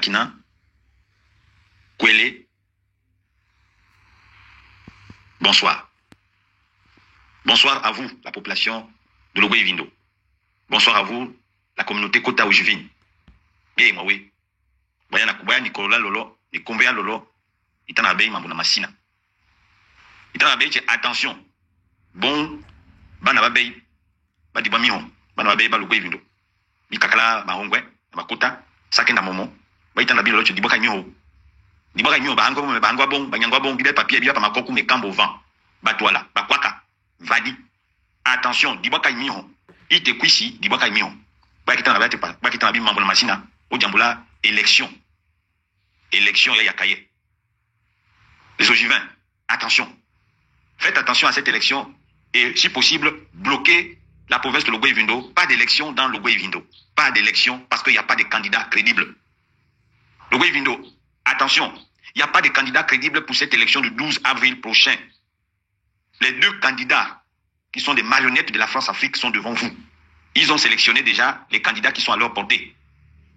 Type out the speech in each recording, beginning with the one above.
Kina, Kwele, bonsoir. Bonsoir à vous, la population de Logwe Vindo. Bonsoir à vous, la communauté Kota Ojivine. Bien, moi, oui. Boya Nicolas Lolo, Nikombea Lolo, Itana Bey Mamuna Massina. Itana Bey, attention. Bon, Bana Bey, Badiba Miho, Bana Bey, Balogwe Vindo. Mikakala, Mahongwe, Makota, Sakenda Momo, Baitana Bey Lolo, Diboka Miho. Diboka Miho, Bahangwa Bon, Banyangwa Bon, Bide Papier, Bia Pamakoku, Mekambo Vent. Batouala, Bakwaka, Vadi. Attention, Diboka Miho. Ite Kwisi, Diboka Miho. Bakitana Bey Mamuna Massina, Ojambula, élection. Élection, il y a Kaye. Les Ogivins, attention. Faites attention à cette élection et, si possible, bloquez la province de Logwe Vindo. Pas d'élection dans Logwe Vindo. Pas d'élection parce qu'il n'y a pas de candidat crédible. Logwe Vindo, attention. Il n'y a pas de candidat crédible pour cette élection du 12 avril prochain. Les deux candidats qui sont des marionnettes de la France-Afrique sont devant vous. Ils ont sélectionné déjà les candidats qui sont à leur portée.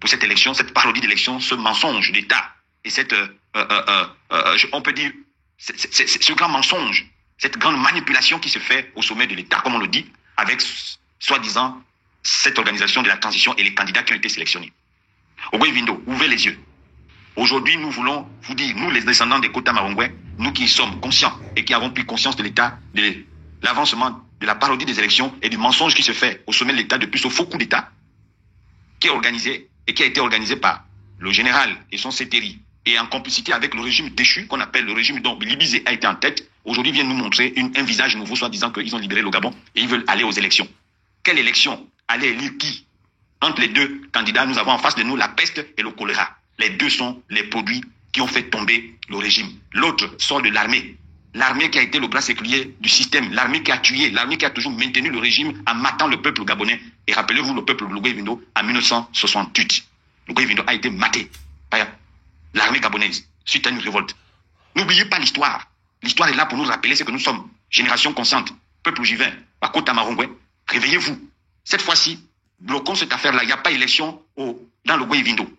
Pour cette élection, cette parodie d'élection, ce mensonge d'État et cette, on peut dire, ce grand mensonge, cette grande manipulation qui se fait au sommet de l'État, comme on le dit, avec, soi-disant, cette organisation de la transition et les candidats qui ont été sélectionnés. Ogwe Vindo, ouvrez les yeux. Aujourd'hui, nous voulons vous dire, nous les descendants des Kota Marongwe, nous qui sommes conscients et qui avons pris conscience de l'État, de l'avancement, de la parodie des élections et du mensonge qui se fait au sommet de l'État depuis ce faux coup d'État, qui est organisé et qui a été organisé par le général et son CTRI, et en complicité avec le régime déchu, qu'on appelle le régime dont Libizé a été en tête, aujourd'hui vient nous montrer un visage nouveau, soit disant qu'ils ont libéré le Gabon et ils veulent aller aux élections. Quelle élection? Aller élire qui? Entre les deux candidats, nous avons en face de nous la peste et le choléra. Les deux sont les produits qui ont fait tomber le régime. L'autre sort de l'armée. L'armée qui a été le bras séculier du système, l'armée qui a tué, l'armée qui a toujours maintenu le régime en matant le peuple gabonais. Et rappelez-vous le peuple de Logwe Vindo en 1968. Logwe Vindo a été maté par l'armée gabonaise suite à une révolte. N'oubliez pas l'histoire. L'histoire est là pour nous rappeler ce que nous sommes. Génération consciente, peuple ojivin, Bakota Marongwe, réveillez-vous. Cette fois-ci, bloquons cette affaire-là. Il n'y a pas élection dans Logwe Vindo.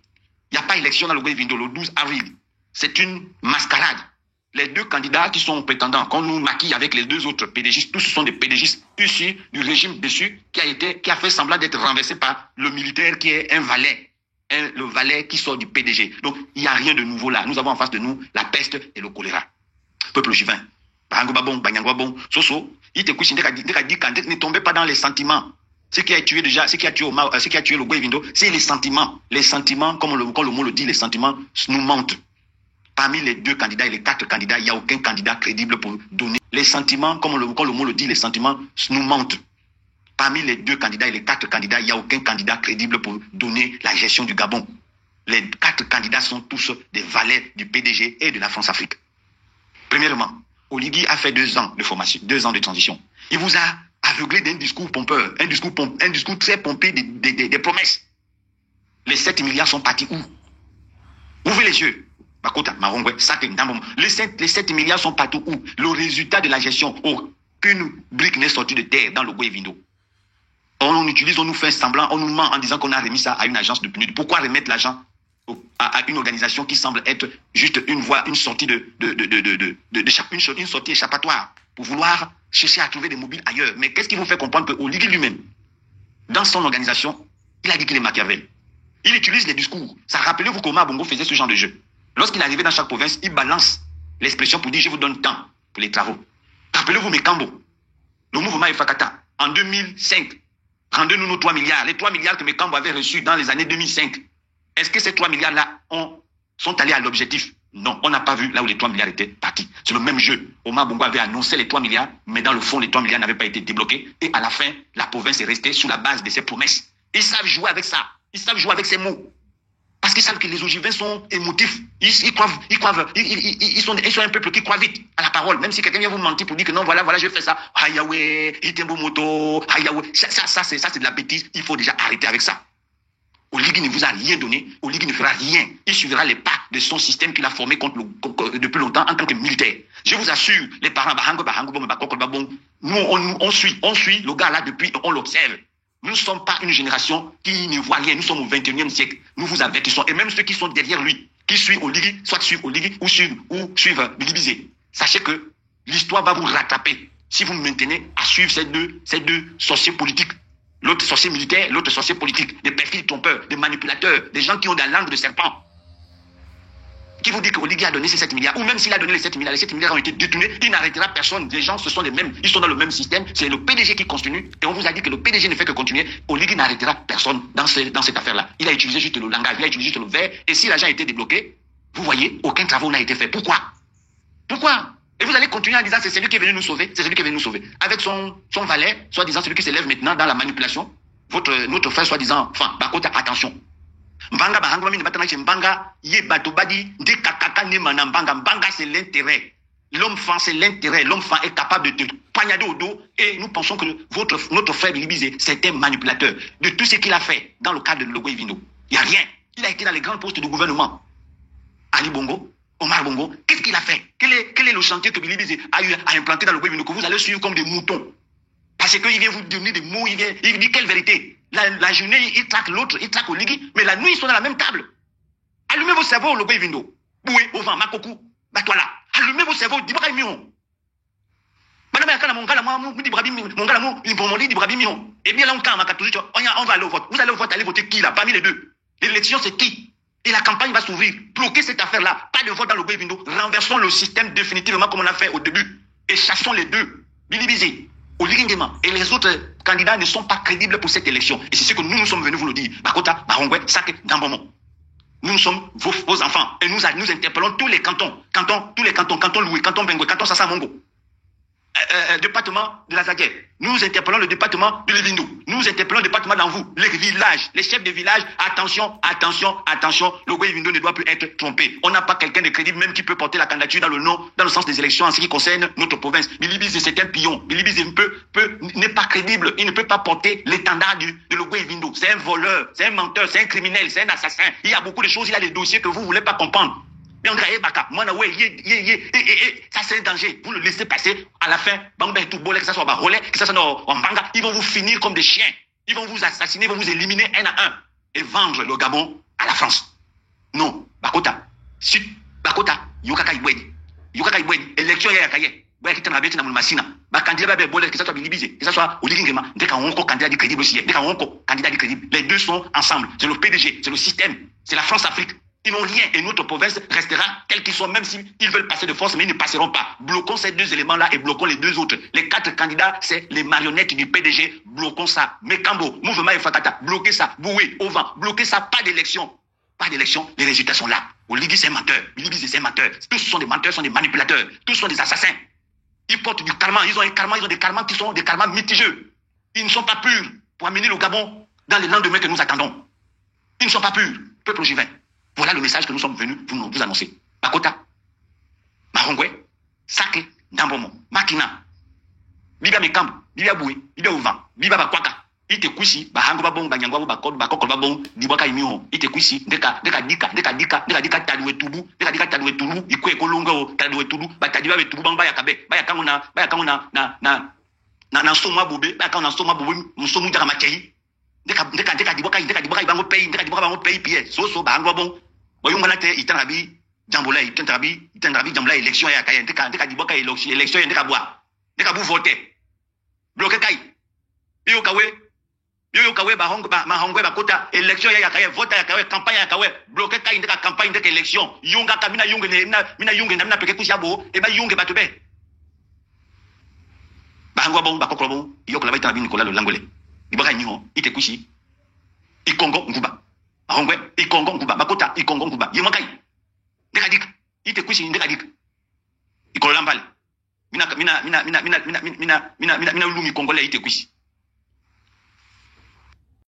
Il n'y a pas élection dans Logwe Vindo le 12 avril. C'est une mascarade. Les deux candidats qui sont prétendants, qu'on nous maquille avec les deux autres PDGistes, tous sont des PDGistes issus du régime dessus qui a fait semblant d'être renversé par le militaire qui est un valet. Le valet qui sort du PDG. Donc, il n'y a rien de nouveau là. Nous avons en face de nous la peste et le choléra. Peuple ojivin. Bahangobabon, Banyangwabon, Soso, ne tombez pas dans les sentiments. Ce qui a tué déjà, ce qui a tué le Logwe Vindo, c'est les sentiments. Les sentiments, comme le mot le dit, les sentiments nous mentent. Parmi les deux candidats et les quatre candidats, il n'y a aucun candidat crédible pour donner. Les sentiments, comme le mot le dit, les sentiments nous mentent. Parmi les deux candidats et les quatre candidats, il n'y a aucun candidat crédible pour donner la gestion du Gabon. Les quatre candidats sont tous des valets du PDG et de la France-Afrique. Premièrement, Oligui a fait 2 ans de formation, 2 ans de transition. Il vous a aveuglé d'un discours pompeur, un discours très pompé des promesses. Les 7 milliards sont partis où? Ouvrez les yeux. Bakota, Marongwe, les 7 milliards sont partis où? Le résultat de la gestion, aucune brique n'est sortie de terre dans le Logwe Vindo. On utilise, on nous fait semblant, on nous ment en disant qu'on a remis ça à une agence de PNUD. Pourquoi remettre l'argent à une organisation qui semble être juste une voie, une sortie une sortie échappatoire pour vouloir chercher à trouver des mobiles ailleurs? Mais qu'est-ce qui vous fait comprendre que Oligui lui-même, dans son organisation, il a dit qu'il est Machiavel. Il utilise les discours. Ça, rappelez-vous qu'Omar Bongo faisait ce genre de jeu. Lorsqu'il arrivait dans chaque province, il balance l'expression pour dire je vous donne temps pour les travaux. Rappelez-vous Mekambo, le mouvement Ifakata, en 2005. Rendez-nous nos 3 milliards. Les 3 milliards que Mekambo avait reçus dans les années 2005. Est-ce que ces 3 milliards-là sont allés à l'objectif? Non, on n'a pas vu là où les 3 milliards étaient partis. C'est le même jeu. Omar Bongo avait annoncé les 3 milliards, mais dans le fond, les 3 milliards n'avaient pas été débloqués. Et à la fin, la province est restée sous la base de ses promesses. Ils savent jouer avec ça. Ils savent jouer avec ces mots. Parce qu'ils savent que les Ojivins sont émotifs. Ils sont un peuple qui croit vite à la parole. Même si quelqu'un vient vous mentir pour dire que non, voilà, je fais ça. Hayawe, Itembo Moto, Hayawe. Ça, c'est de la bêtise. Il faut déjà arrêter avec ça. Oligui ne vous a rien donné. Oligui ne fera rien. Il suivra les pas de son système qu'il a formé depuis longtemps en tant que militaire. Je vous assure, les parents, nous, on suit le gars là depuis, on l'observe. Nous ne sommes pas une génération qui ne voit rien. Nous sommes au 21e siècle. Nous vous avertissons. Et même ceux qui sont derrière lui, qui suivent Oligui, soit suivent Oligui ou suivent Billy Bizet. Sachez que l'histoire va vous rattraper si vous maintenez à suivre ces deux sorciers politiques. L'autre sorcier militaire, l'autre sorcier politique. Des perfides trompeurs, des manipulateurs, des gens qui ont des langues de serpent. Qui vous dit que Oligui a donné ces 7 milliards, ou même s'il a donné les 7 milliards ont été détournés, il n'arrêtera personne. Les gens, ce sont les mêmes. Ils sont dans le même système. C'est le PDG qui continue. Et on vous a dit que le PDG ne fait que continuer. Oligui n'arrêtera personne dans cette affaire-là. Il a utilisé juste le langage, il a utilisé juste le verbe. Et si l'argent a été débloqué, vous voyez, aucun travail n'a été fait. Pourquoi? Et vous allez continuer en disant c'est celui qui est venu nous sauver, c'est celui qui est venu nous sauver. Avec son valet, soi-disant celui qui s'élève maintenant dans la manipulation, notre frère soi-disant, enfin, Bakota, attention. Mbanga bahangwa mini batana chez Mbanga ye batobadi de kakaka ne mana Mbanga c'est l'intérêt. L'homme fan c'est l'intérêt. L'homme fan est capable de te poignarder au dos et nous pensons que notre frère Billy Bizet c'est un manipulateur de tout ce qu'il a fait dans le cadre de Logoi Vindo. Il n'y a rien. Il a été dans les grands postes du gouvernement. Ali Bongo, Omar Bongo, qu'est-ce qu'il a fait? Quel est le chantier que Billy Bizet a eu à implanter dans le Logoi Vindo que vous allez suivre comme des moutons? Parce qu'il vient vous donner des mots, il dit quelle vérité? La journée, il traque l'autre, il traque Oligui, mais la nuit, ils sont dans la même table. Allumez vos cerveaux au Logoi Vindo. Boué, au vent, Makoku, Batouala. Allumez vos cerveaux, Dibra Mion. Madame Yakana, mon gars, moi, mon gars, mon dit Dibra Mion. Et bien longtemps, on va aller au vote. Vous allez au vote, allez voter qui là, parmi les deux? L'élection, c'est qui? Et la campagne va s'ouvrir. Bloquez cette affaire-là. Pas de vote dans le Logoi Vindo. Renversons le système définitivement comme on a fait au début. Et chassons les deux. Billy Bizet. Et les autres candidats ne sont pas crédibles pour cette élection. Et c'est ce que nous sommes venus vous le dire. Bakota, Barongwe, Sake, Gambomon. Nous sommes vos enfants. Et nous interpellons tous les cantons. Canton Louis, canton Bengue, canton Sassamongo. Département de la Zaguer. Nous interpellons le département de Lévindou. Nous interpellons le département d'Anvou. Les villages, les chefs de village. Attention. Le Logoi Vindo ne doit plus être trompé. On n'a pas quelqu'un de crédible même qui peut porter la candidature dans le sens des élections en ce qui concerne notre province. Billy Bizet, c'est un pion. Billy Bizet n'est pas crédible. Il ne peut pas porter l'étendard de Logoi Vindo. C'est un voleur, c'est un menteur, c'est un criminel, c'est un assassin. Il y a beaucoup de choses, il a des dossiers que vous ne voulez pas comprendre. Mais on dirait, ça c'est un danger. Vous le laissez passer à la fin. Que ça soit Barolais, que ça soit en Mbanga, ils vont vous finir comme des chiens. Ils vont vous assassiner, ils vont vous éliminer un à un et vendre le Gabon à la France. Non, Bakota. Yokaka Ibweni, élection Yakaye. Que ça soit Billy Bizet, que ça soit Oligui Nguema, dès qu'on a un candidat crédible aussi, dès qu'on a un candidat crédible, les deux sont ensemble. C'est le PDG, c'est le système, c'est la France-Afrique. Ils n'ont rien et notre province restera telle qu'ils sont, même s'ils veulent passer de force, mais ils ne passeront pas. Bloquons ces deux éléments-là et bloquons les deux autres. Les 4 candidats, c'est les marionnettes du PDG. Bloquons ça. Mekambo, Mouvement et Fatata, bloquez ça. Boué, au vent, bloquez ça. Pas d'élection. Pas d'élection, les résultats sont là. Oligui, c'est un menteur. Billy Bizet, c'est un menteur. Tous sont des menteurs, sont des manipulateurs. Tous sont des assassins. Ils portent du karma. Ils ont des karmas qui sont des karmas mitigeux. Ils ne sont pas purs pour amener le Gabon dans les lendemains que nous attendons. Ils ne sont pas purs. Peuple ogivin. Voilà le message que nous sommes venus vous annoncer. Bakota, Marongwe, Sake, Ndambomo, Makina, Biba Mekambo, Biba Boué, Biba Ouvan, Biba Bakwaka, Ite Kusi, Bahango Babong, Banyangwa Bakod, Bakoko Babong, Dibaka Imio, Ite Kusi, Deka Tadoué Toubou, Deka Tadoué Toubou, Ikwe Kolongo, Tadoué Toubou, Batadiba Toubou, Bamba Yakabe, Bayakamona, na Soma Bobe, Bayakana Soma Bobe, Musomu Daramakei, Deka Diboka, Bango Pays, Deka Diboka Bango Pays, Pierre, Soso, Bahango Babong, Boyunganate, Itanabi, Jambola, Itanabi, Jambola, élection, Deka Diboka, élection, Deka Bois, Deka Bou voter, bloqué Kai, Yokawe, Mahongwe, Bakota, élection, Yakaye, vote Yakawe, campagne Yakawe, bloqué Kai, Deka campagne, Deka élection, Yunga, Kamina Yunga, Mina Yunga, Namna Pekekusiabo, et Yunga Batube. Bahangwa bon, Bakoko bon, Yokalaba Itanabi Nicolas le Langolais. Ibaka Nyon, Ite Kushi, Ikongo Nguba. Mahongwe, Ikongo Nguba, Bakota, Ikongo Nguba, Yemakai. Dekadik, Ite Kushi, Dekadik. Ikolambal. Mina Lumi Congolais, Ite Kushi.